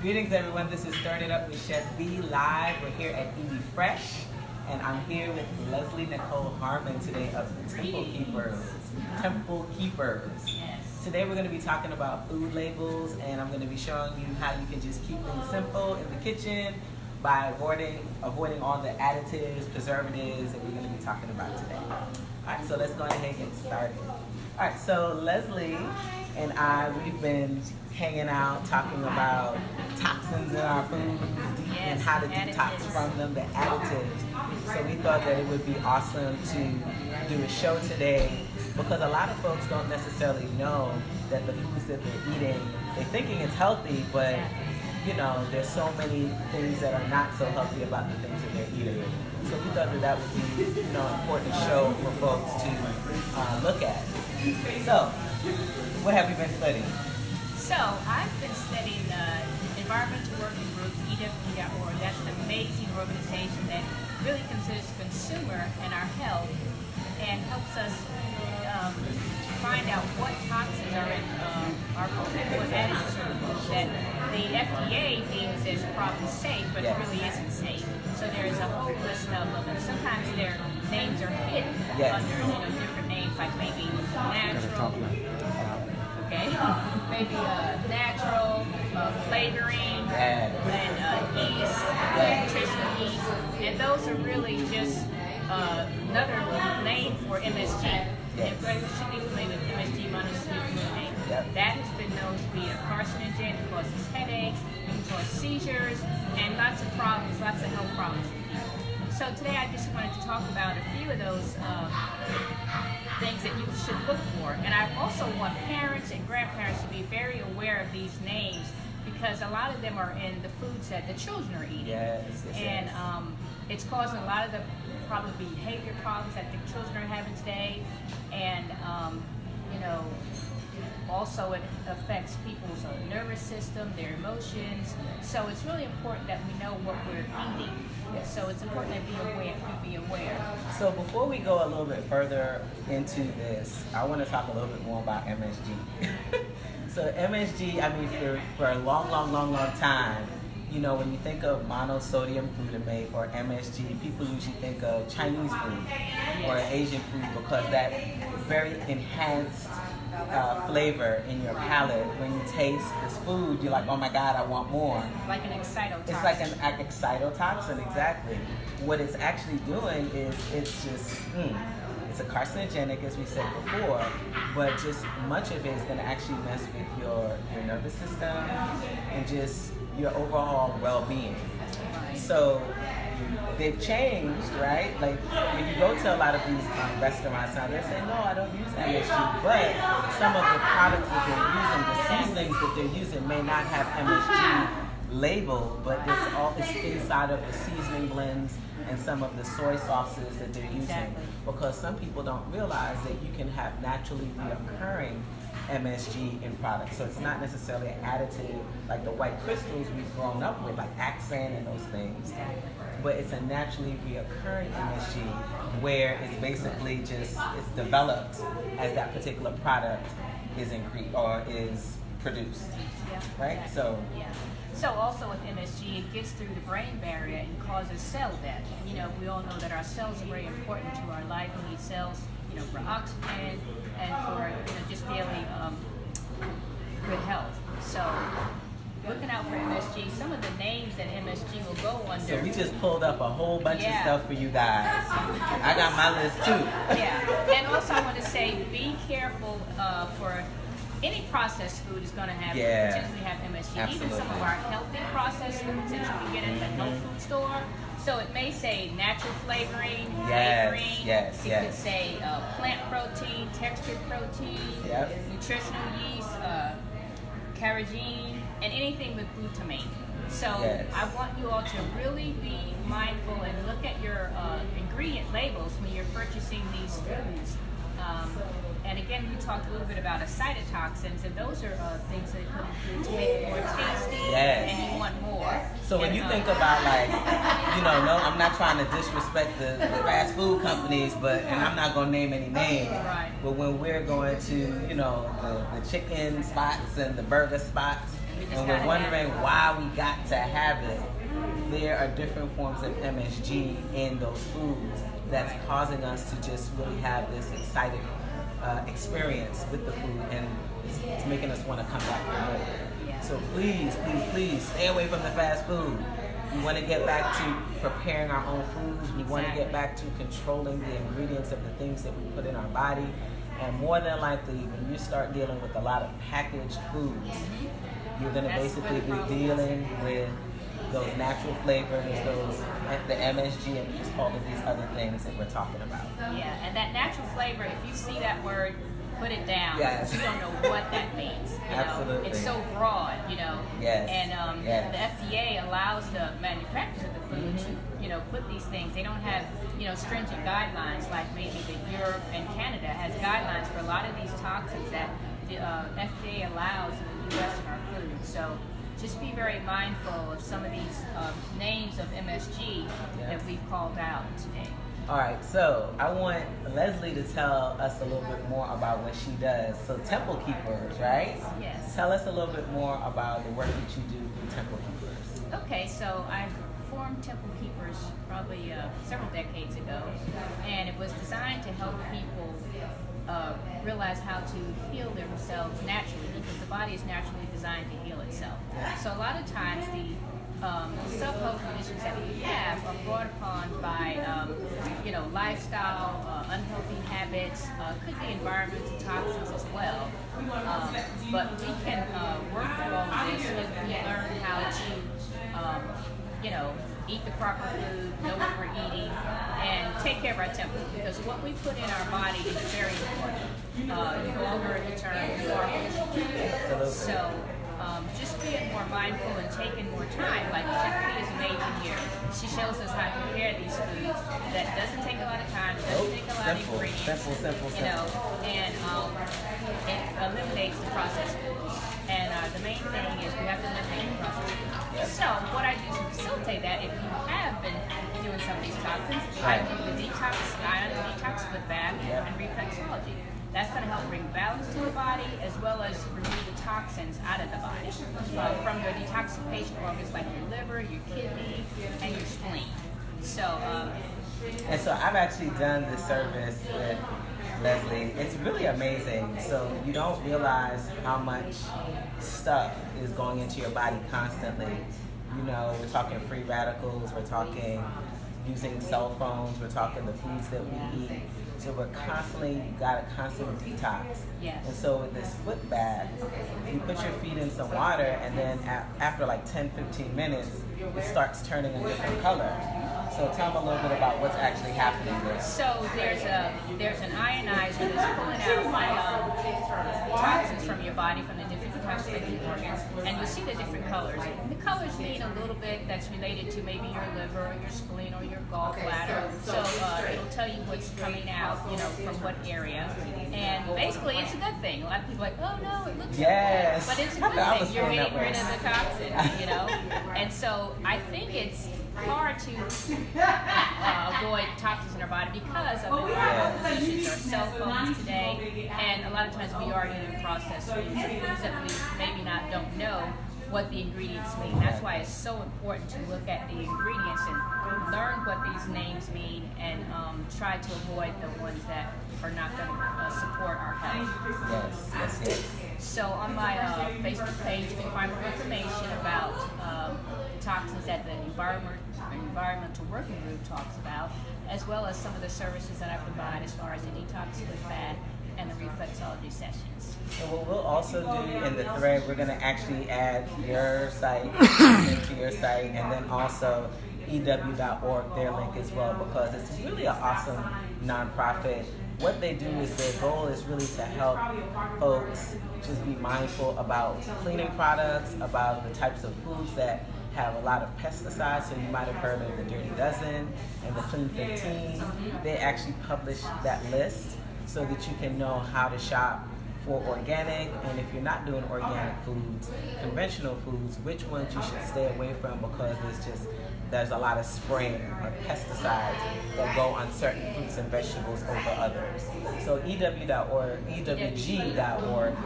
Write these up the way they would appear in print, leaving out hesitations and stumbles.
Greetings everyone, this is Stirrin It Up with Chef Bee live. We're here at Eat Fresh, and I'm here with Leslie Nicole Harmon today of Temple Keepers. Temple Keepers. Yes. Today we're going to be talking about food labels, and I'm going to be showing you how you can just keep things simple in the kitchen by avoiding all the additives, preservatives that we're going to be talking about today. Alright, so let's go ahead and get started. Alright, so Leslie and I, we've been hanging out talking about toxins in our foods and how to detox from them, the additives. So we thought that it would be awesome to do a show today because a lot of folks don't necessarily know that the foods that they're eating, they're thinking it's healthy, but you know, there's so many things that are not so healthy about the things that they're eating. So we thought that that would be, you know, an important show for folks to look at. So, what have you been studying? So, I've been studying Environmental Working Group, EWG.org. That's an amazing organization that really considers consumer and our health and helps us find out what toxins are in our food and what additives that the FDA deems as probably safe, but it really isn't safe. So there's a whole list of them, and sometimes their names are hidden under different names, like maybe natural, maybe natural flavoring and yeast, nutritional yeast, and those are really just another name for MSG. Everybody should be familiar with MSG, monosodium glutamate. That has been known to be a carcinogen. It causes headaches, it can cause seizures, and lots of problems, lots of health problems for people. So today I just wanted to talk about a few of those things that you should look for. And I also want parents and grandparents to be very aware of these names because a lot of them are in the foods that the children are eating. And it's causing a lot of the probably behavior problems that the children are having today. And, also it affects people's nervous system, their emotions. So it's really important that we know what we're eating. So it's important to be aware. So before we go a little bit further into this, I want to talk a little bit more about MSG. So MSG, I mean, for a long time, you know, when you think of monosodium glutamate or MSG, people usually think of Chinese food or Asian food because that very enhanced flavor in your palate. When you taste this food, you're like, oh my God, I want more. Like an excitotoxin. It's like an excitotoxin, exactly. What it's actually doing is it's a carcinogenic, as we said before, but just much of it is going to actually mess with your nervous system and just your overall well-being. So they've changed, right? Like when you go to a lot of these restaurants now, they say, no, I don't use MSG, but some of the products that they're using, the seasonings that they're using may not have MSG labeled, but it's inside of the seasoning blends and some of the soy sauces that they're using. Because some people don't realize that you can have naturally reoccurring MSG in products. So it's not necessarily an additive like the white crystals we've grown up with, like Accent and those things. But it's a naturally reoccurring MSG where it's basically just, it's developed as that particular product is increased or is produced. Right? So also with MSG, it gets through the brain barrier and causes cell death. And, you know, we all know that our cells are very important to our life. We need cells, you know, for oxygen and for just daily good health. So looking out for MSG, some of the names that MSG will go under. So we just pulled up a whole bunch of stuff for you guys. I got my list too. And also I want to say, be careful for any processed food is going to have potentially have MSG. Absolutely. Even some of our healthy processed foods that you can get at the health food store. So it may say natural flavoring, it could say plant protein, textured protein, nutritional yeast, carrageenan, and anything with glutamate. So I want you all to really be mindful and look at your ingredient labels when you're purchasing these foods. And again, we talked a little bit about excitotoxins, and those are things that put in food to make it more tasty, and you want more. So when you think about, like, you know, no, I'm not trying to disrespect the fast food companies, and I'm not going to name any names, but when we're going to, you know, the chicken spots and the burger spots, and we're wondering why we got to have it, there are different forms of MSG in those foods that's causing us to just really have this exciting experience with the food, and it's making us want to come back for more. So please, please, please stay away from the fast food. We want to get back to preparing our own foods. We want to get back to controlling the ingredients of the things that we put in our body. And more than likely, when you start dealing with a lot of packaged foods, you're going to basically be dealing with those natural flavors, the MSG, and just all of these other things that we're talking about. Yeah, and that natural flavor, if you see that word, put it down. Yes. You don't know what that means. Absolutely. It's so broad, Yes. And the FDA allows the manufacturers of the food to, put these things. They don't have, stringent guidelines like maybe Europe and Canada has guidelines for a lot of these toxins that the FDA allows in the U.S. in our food. So just be very mindful of some of these names of MSG that we've called out today. All right, so I want Leslie to tell us a little bit more about what she does. So Temple Keepers, right? Yes. Tell us a little bit more about the work that you do through Temple Keepers. Okay, so I formed Temple Keepers probably several decades ago, and it was designed to help people realize how to heal themselves naturally, because the body is naturally designed to heal itself. So a lot of times the self-health conditions that we have are brought upon by, lifestyle, unhealthy habits, could be environmental toxins as well. But we can work through all of this if we learn how to, eat the proper food, know what we're eating, and take care of our temple, because what we put in our body is very important. You've all heard the term, you are what you eat. So just being more mindful and taking more time, like Chef Beee is amazing here. She shows us how to prepare these foods that doesn't take a lot of time, doesn't take a lot of ingredients, simple. And it eliminates the processed foods. And the main thing is we have to eliminate the processed foods. So what I do to facilitate that, if you have been doing some of these toxins, I do the detox, ion detox foot bath, and reflexology. That's going to help bring balance to the body as well as remove the toxins out of the body from your detoxification organs like your liver, your kidney, and your spleen. So, and so I've actually done this service with Leslie. It's really amazing. So you don't realize how much stuff is going into your body constantly. We're talking free radicals, we're talking using cell phones, we're talking the foods that we eat. So we're constantly, you got a constant detox. Yes. And so with this foot bath, you put your feet in some water, and then after like 10-15 minutes, it starts turning a different color. So tell them a little bit about what's actually happening there. So there's an ionizer that's pulling out toxins from your body, from the different detoxification organs, and you see the different colors. The colors mean a little bit that's related to maybe your liver or your spleen or your gallbladder. So it'll tell you what's coming out, from what area. And basically, it's a good thing. A lot of people are like, oh no, it looks yes. but it's a good thing. You're getting rid of the toxins, And so I think it's hard to avoid toxins in our body because of the issues, our cell phones today, and a lot of times we are eating processed foods, foods that we maybe don't know what the ingredients mean. That's why it's so important to look at the ingredients and learn what these names mean, and try to avoid the ones that are not going to support our health. Yes. So on my Facebook page, you can find more information about toxins that the environmental working group talks about, as well as some of the services that I provide as far as the detox foot bath and the reflexology sessions. And what we'll also do in the thread, we're going to actually add your site to your site, and then also EW.org, their link as well, because it's really an awesome nonprofit. What they do is their goal is really to help folks just be mindful about cleaning products, about the types of foods that have a lot of pesticides. So you might have heard of the Dirty Dozen and the Clean 15. They actually publish that list so that you can know how to shop for organic, and if you're not doing organic foods, conventional foods, which ones you should stay away from, because there's a lot of spraying or pesticides that go on certain fruits and vegetables over others. So EWG.org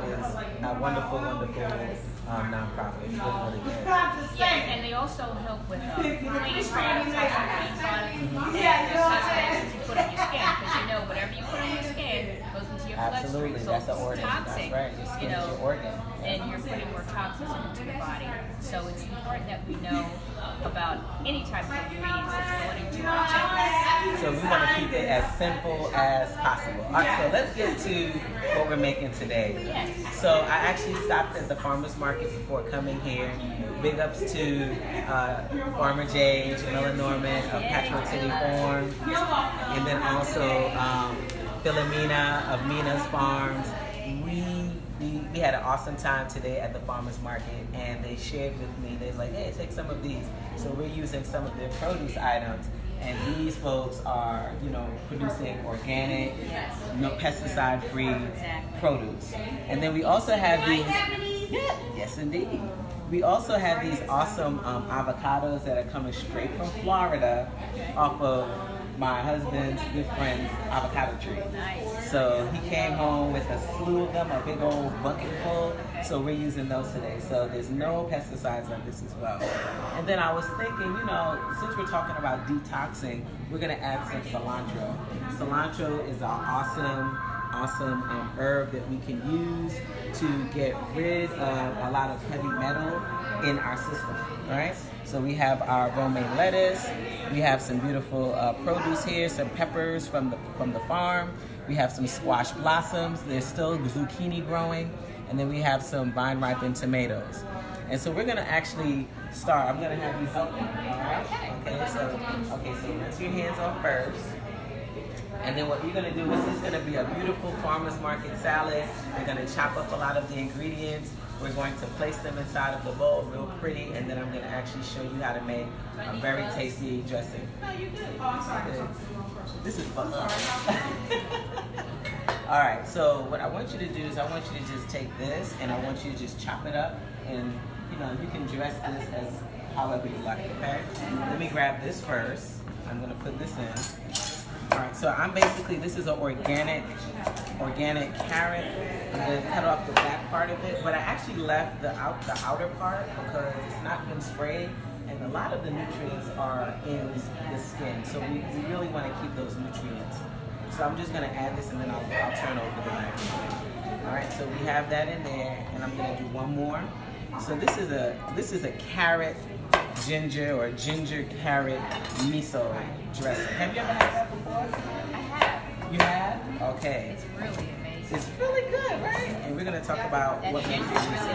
is a wonderful nonprofit. clean scrapes, toss some beef on it, and that's what you put on your skin. Because you know, whatever you put on your skin goes into your bloodstream. So that's the it's organ. toxic, That's right. Your skin is your organ. and you're putting more toxins into the body. So it's important that we know about any type of ingredients that's going into our checklist. So we want to keep it as simple as possible. All right, so let's get to what we're making today. Yes. So I actually stopped at the farmer's market before coming here. Big ups to Farmer J, Jamila Norman of Patchwork City Farm, and then also Philomena of Mina's Farms. We had an awesome time today at the farmer's market, and they shared with me, they was like, hey, take some of these. So we're using some of their produce items, and these folks are, producing organic, no pesticide-free produce. And then we also have these, yes indeed. We also have these awesome avocados that are coming straight from Florida off of my husband's good friend's avocado tree. Nice. So he came home with a slew of them, a big old bucket full. So we're using those today. So there's no pesticides on this as well. And then I was thinking, since we're talking about detoxing, we're gonna add some cilantro. Cilantro is an awesome herb that we can use to get rid of a lot of heavy metal in our system, all right? So we have our romaine lettuce, we have some beautiful produce here, some peppers from the farm, we have some squash blossoms, there's still zucchini growing, and then we have some vine-ripened tomatoes. And so we're gonna actually start, I'm gonna have you help me, all right? Okay, so rinse your hands off first. And then what you're gonna do is it's gonna be a beautiful farmer's market salad. We're gonna chop up a lot of the ingredients. We're going to place them inside of the bowl, real pretty, and then I'm gonna actually show you how to make a very tasty dressing. No, you're good. This is fun. All right, so what I want you to do is I want you to just take this and I want you to just chop it up, and you can dress this as however you like, okay? Let me grab this first. I'm gonna put this in. All right, so this is an organic carrot. I'm gonna cut off the back part of it, but I actually left the outer part because it's not been sprayed, and a lot of the nutrients are in the skin. So we really want to keep those nutrients. So I'm just gonna add this, and then I'll turn over the knife. All right, so we have that in there, and I'm gonna do one more. So this is a carrot ginger or ginger carrot miso dressing. Have you ever had that before? I have. You have? Okay. It's really amazing. It's really good, right? And we're gonna talk about That what makes ginger it miso.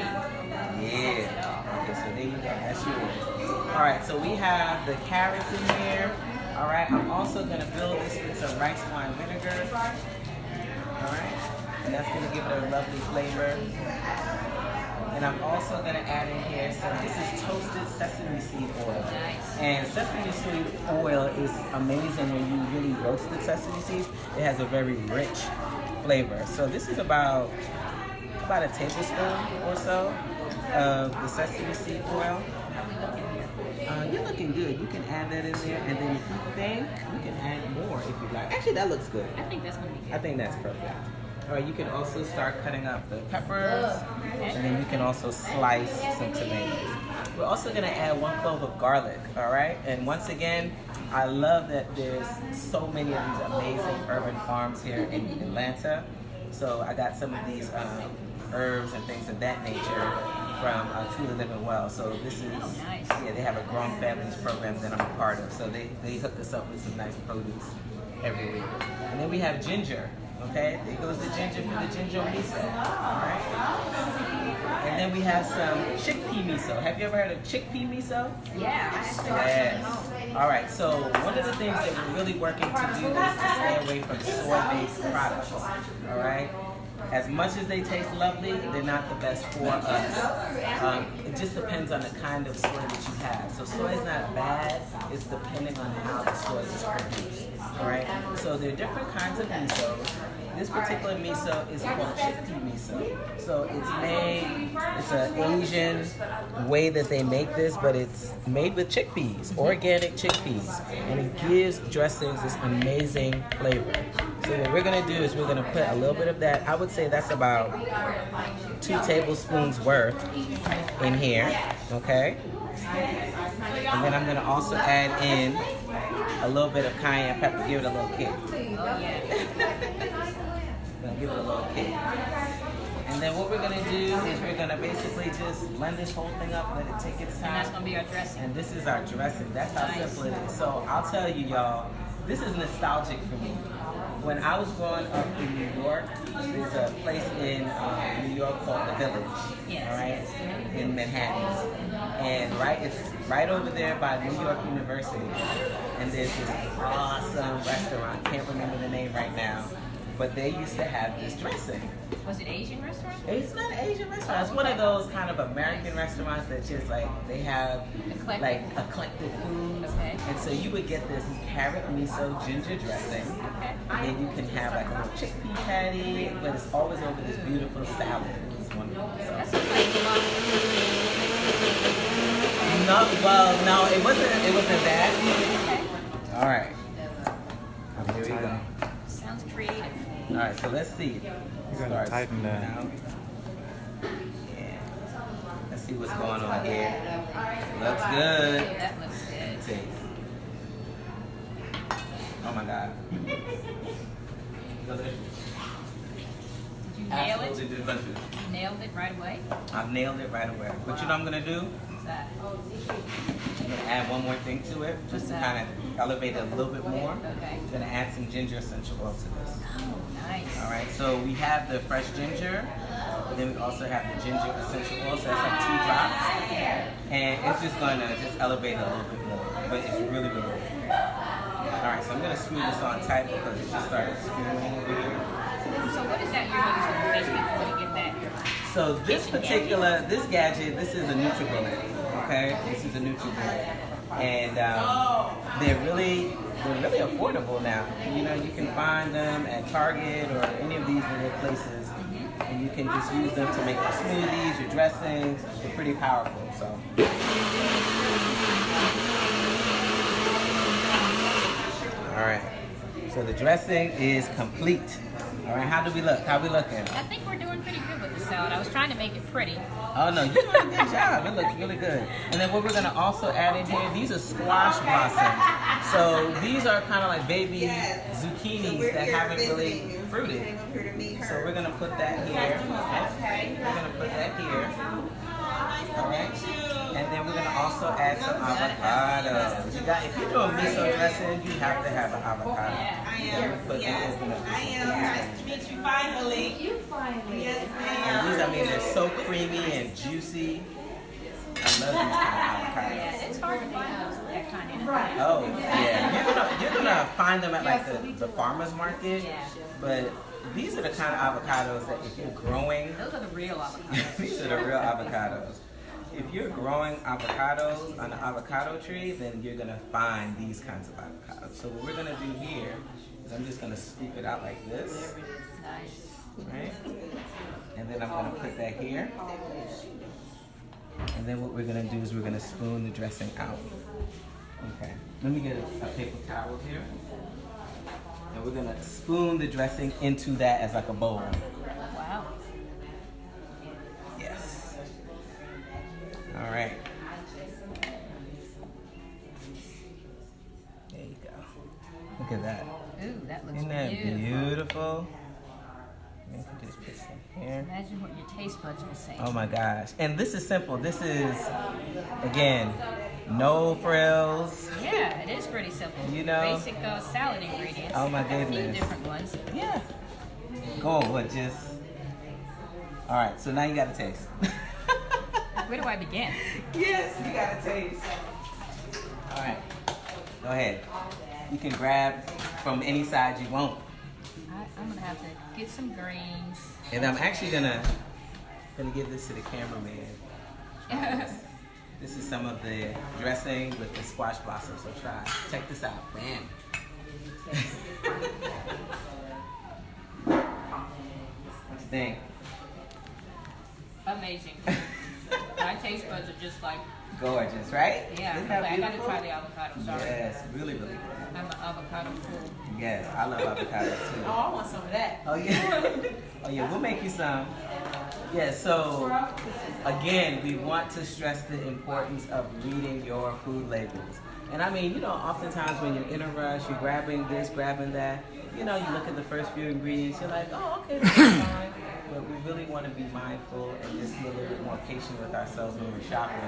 Yeah. Okay, so there you go. That's yours. All right. So we have the carrots in here. All right. I'm also gonna build this with some rice wine vinegar. All right. And that's gonna give it a lovely flavor. And I'm also gonna add in here this is toasted sesame seed oil. Nice. And sesame seed oil is amazing when you really roast the sesame seeds. It has a very rich flavor. So this is about a tablespoon or so of the sesame seed oil. You're looking good. You can add that in there, and then if you think, you can add more if you like. Actually, that looks good. I think that's gonna be good. I think that's perfect. All right, you can also start cutting up the peppers, and then you can also slice some tomatoes. We're also gonna add 1 clove of garlic, all right? And once again, I love that there's so many of these amazing urban farms here in Atlanta. So I got some of these herbs and things of that nature from Truly Living Well. So this is, nice. Yeah, they have a Grown Families program that I'm a part of. So they hook us up with some nice produce every week. And then we have ginger. Okay, there goes the ginger for the ginger miso. Alright. And then we have some chickpea miso. Have you ever heard of chickpea miso? Yeah, I actually got Yes. Alright, so one of the things that we're really working to do is to stay away from soy-based products. Alright? As much as they taste lovely, they're not the best for us. It just depends on the kind of soy that you have. So soy is not bad, it's depending on how the soy is produced. Alright? So there are different kinds of misos. This particular miso is called chickpea miso. So it's an Asian way that they make this, but it's made with chickpeas, organic chickpeas. And it gives dressings this amazing flavor. So what we're gonna do is we're gonna put a little bit of that. I would say that's about 2 tablespoons worth in here. Okay? And then I'm gonna also add in a little bit of cayenne pepper, give it a little kick. Oh, yeah. Gonna give it a little kick. And then what we're gonna do is we're gonna basically just blend this whole thing up, let it take its time. And that's gonna be our dressing. And this is our dressing. That's how simple it is. So I'll tell you, y'all, this is nostalgic for me. When I was growing up in New York, there's a place in New York called The Village, Yes. all right, in Manhattan. And it's right over there by New York University. And there's this awesome restaurant, can't remember the name right now, but they used to have this dressing. Was it Asian restaurant? It's not an Asian restaurant. It's one of those kind of American restaurants that just like they have like eclectic foods. Okay. And so you would get this carrot miso ginger dressing. Okay. And then you can have like a little chickpea patty, but it's always over this beautiful salad. It's wonderful. So. That's like No, it wasn't that. okay. All right. Here we go. Sounds creative. All right, so let's see. You're gonna tighten that. Yeah. Let's see what's going on here. Looks good. That looks good. Taste. Oh my God. Delicious. Did you nail it? Absolutely delicious. You nailed it right away? I've nailed it right away. But you know what I'm gonna do? What's that? I'm gonna add one more thing to it, just to What's kind that? of elevate it a little bit more. Okay. I'm gonna add some ginger essential oil to this. Oh, nice. All right, so we have the fresh ginger, but then we also have the ginger essential oil, so that's like 2 drops. And it's just gonna elevate it a little bit more, but it's really, really good. All right, so I'm gonna screw this on tight because it just started spewing over here. So what is that you're using to fish before to get that? So this gadget, this is a NutriBullet, okay? This is a NutriBullet. And they're really affordable now. You know, you can find them at Target or any of these little places, and you can just use them to make your smoothies, your dressings. They're pretty powerful. So. All right. So the dressing is complete. All right. How do we look? How we looking? I think we're doing pretty good with the salad. I was trying to make it pretty. Oh no, you're doing a good job. It looks really good. And then what we're gonna also add in here, these are squash blossoms. So these are kind of like baby zucchinis that haven't really fruited. So we're gonna put that here. Okay. We're gonna put that here. All right. And then we're gonna also add some avocado. You got, if you're doing miso dressing, you have to have an avocado. Yes, I am. Nice to meet you finally. Yes, ma'am. And these, I mean, they're so creamy and juicy. I love these kind of avocados. Yeah, it's hard to find those that kind of. Oh, yeah. You're gonna find them at like the farmer's market. Yeah. But these are the kind of avocados that if you're growing, Those are the real avocados. these are the real avocados. If you're growing avocados on an avocado tree, then you're gonna find these kinds of avocados. So what we're gonna do here is I'm just gonna scoop it out like this, Nice. right? And then I'm gonna put that here. And then what we're gonna do is we're gonna spoon the dressing out. Okay, let me get a paper towel here. And we're gonna spoon the dressing into that as like a bowl. Wow. Yes. All right. There you go. Look at that. Ooh, that looks Isn't that beautiful. beautiful? Let me just put some here. Imagine what your taste buds will say. Oh my gosh. And this is simple. This is, again, no frills. Yeah, it is pretty simple. You know? Basic salad ingredients. Oh my A few goodness. different ones. Yeah. Go on, what, just. All right, so now you got to taste. Where do I begin? Yes, you got to taste. All right, go ahead. You can grab from any side you want. I'm gonna have to get some greens. And I'm actually gonna give this to the cameraman. This is some of the dressing with the squash blossoms, so try. Check this out. Bam. What you think? Amazing. My taste buds are just like, Gorgeous, right? yeah. Isn't that I gotta beautiful? try the avocado. Sorry. Yes, really, really good. I'm an avocado fool. Yes, I love avocados too. Oh, I want some of that. Oh yeah. Oh yeah, we'll make you some. Yeah, so again, we want to stress the importance of reading your food labels. And I mean, you know, oftentimes when you're in a rush, you're grabbing this, grabbing that, you know, you look at the first few ingredients, you're like, oh, okay, that's fine. But we really want to be mindful and just be a little bit more patient with ourselves when we're shopping.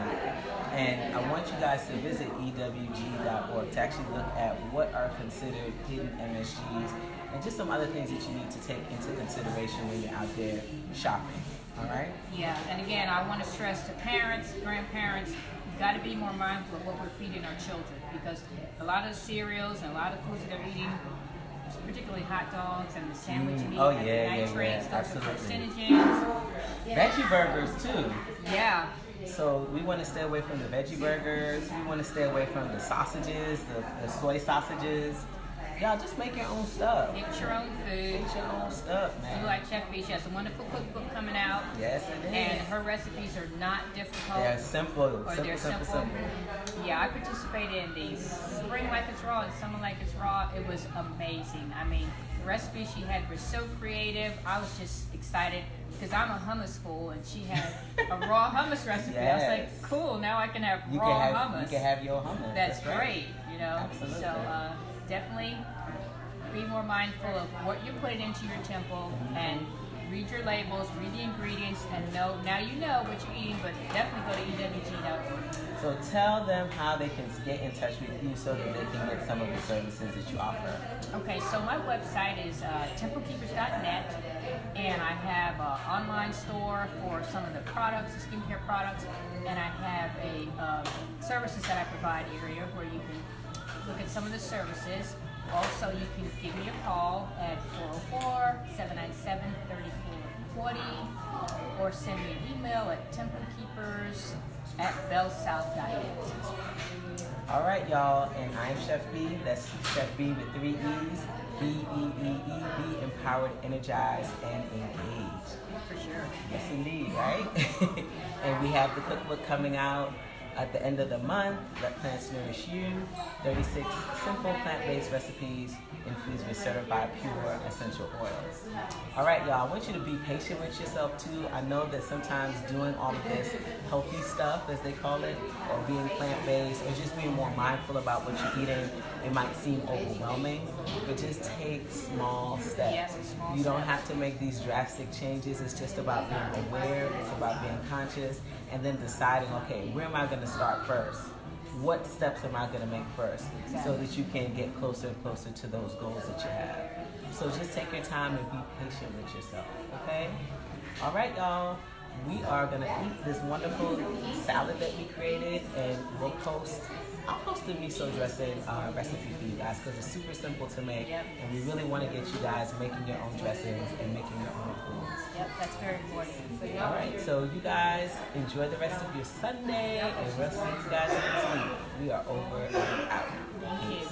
And I want you guys to visit ewg.org to actually look at what are considered hidden MSGs and just some other things that you need to take into consideration when you're out there shopping. All right? Yeah, and again, I want to stress to parents, grandparents, we've got to be more mindful of what we're feeding our children, because a lot of the cereals and a lot of foods that they're eating, particularly hot dogs and the sandwich meat, Oh, and yeah, the yeah, nitrates, yeah, those are absolutely. carcinogens. Veggie burgers, too. Yeah. So we want to stay away from the veggie burgers. We want to stay away from the sausages, the soy sausages. Y'all just make your own stuff. Make your own food. Make your own stuff, man. Do like Chef Bee. She has a wonderful cookbook coming out. Yes, it is. And her recipes are not difficult. They're simple. Or they're simple. Yeah, I participated in the Spring Like It's Raw and Summer Like It's Raw. It was amazing. I mean, the recipes she had were so creative. I was just excited because I'm a hummus fool, and she had a raw hummus recipe. Yes. I was like, cool, now I can have You raw can have, hummus. You can have your hummus. That's great, you know. Absolutely. So definitely be more mindful of what you're putting into your temple, and read your labels, read the ingredients, and know, now you know what you're eating, but definitely go to ewg.org. So tell them how they can get in touch with you so that they can get some of the services that you offer. Okay, so my website is templekeepers.net, and I have an online store for some of the products, the skincare products, and I have a services that I provide area where you can look at some of the services. Also, you can give me a call at 404-797-3440 or send me an email at templekeepers@bellsouth.net. All right, y'all, and I'm Chef Bee. That's Chef Bee with 3 E's. B-E-E-E, be empowered, energized, and engaged. For sure. Yes, indeed, right? And we have the cookbook coming out at the end of the month. Let Plants Nourish You. 36 simple plant-based recipes infused with certified pure essential oils. All right, y'all, I want you to be patient with yourself too. I know that sometimes doing all of this healthy stuff, as they call it, or being plant-based, or just being more mindful about what you're eating, it might seem overwhelming, but just take small steps. Yes, small you don't steps. have to make these drastic changes. It's just about being aware, it's about being conscious, and then deciding, okay, where am I going to start first? What steps am I going to make first, so that you can get closer and closer to those goals that you have. So just take your time and be patient with yourself, okay? All right, y'all. We are going to eat this wonderful salad that we created, and I'll post the miso dressing recipe for you guys because it's super simple to make, and we really want to get you guys making your own dressings and making your own foods. Yep, that's very important. All right, so you guys enjoy the rest of your Sunday, and we'll see you guys next week. We are over and out. Thank you.